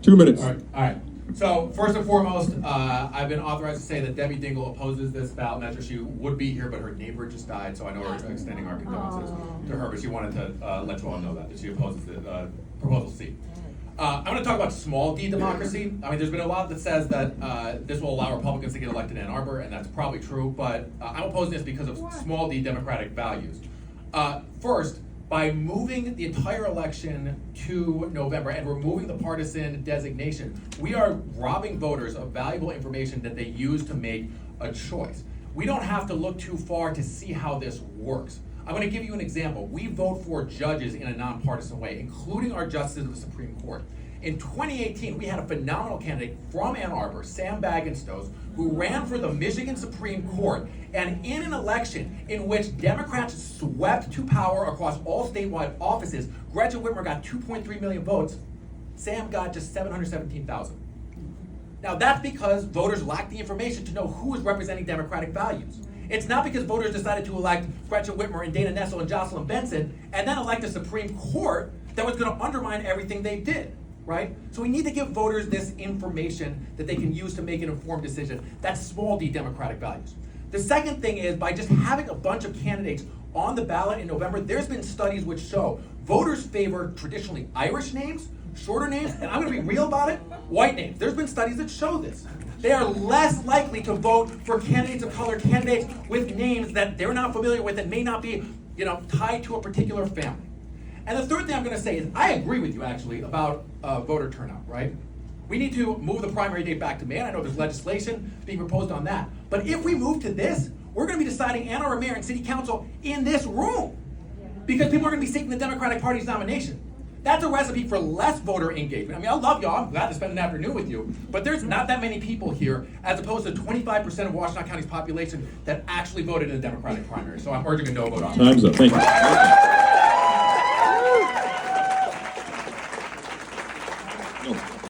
2 minutes. All right. So first and foremost, I've been authorized to say that Debbie Dingle opposes this ballot measure. She would be here, but her neighbor just died, so I know we're extending our condolences to her, but she wanted to let you all know that she opposes the proposal C. I'm going to talk about small d democracy. I mean, there's been a lot that says that this will allow Republicans to get elected in Ann Arbor, and that's probably true, but I'm opposing this because of small d democratic values. First, by moving the entire election to November and removing the partisan designation, we are robbing voters of valuable information that they use to make a choice. We don't have to look too far to see how this works. I'm going to give you an example. We vote for judges in a nonpartisan way, including our justices of the Supreme Court. In 2018, we had a phenomenal candidate from Ann Arbor, Sam Bagenstos, who ran for the Michigan Supreme Court. And in an election in which Democrats swept to power across all statewide offices, Gretchen Whitmer got 2.3 million votes. Sam got just 717,000. Now that's because voters lack the information to know who is representing Democratic values. It's not because voters decided to elect Gretchen Whitmer and Dana Nessel and Jocelyn Benson and then elect a Supreme Court that was going to undermine everything they did. Right? So we need to give voters this information that they can use to make an informed decision. That's small d democratic values. The second thing is by just having a bunch of candidates on the ballot in November, there's been studies which show voters favor traditionally Irish names, shorter names, and I'm going to be real about it, white names. There's been studies that show this. They are less likely to vote for candidates of color, candidates with names that they're not familiar with and may not be, tied to a particular family. And the third thing I'm going to say is I agree with you, actually, about voter turnout, right? We need to move the primary date back to May. I know there's legislation being proposed on that. But if we move to this, we're going to be deciding Ann Arbor mayor and city council in this room because people are going to be seeking the Democratic Party's nomination. That's a recipe for less voter engagement. I mean, I love y'all. I'm glad to spend an afternoon with you. But there's not that many people here, as opposed to 25% of Washtenaw County's population that actually voted in the Democratic primary. So I'm urging a no vote on it. Time's up. Thank you.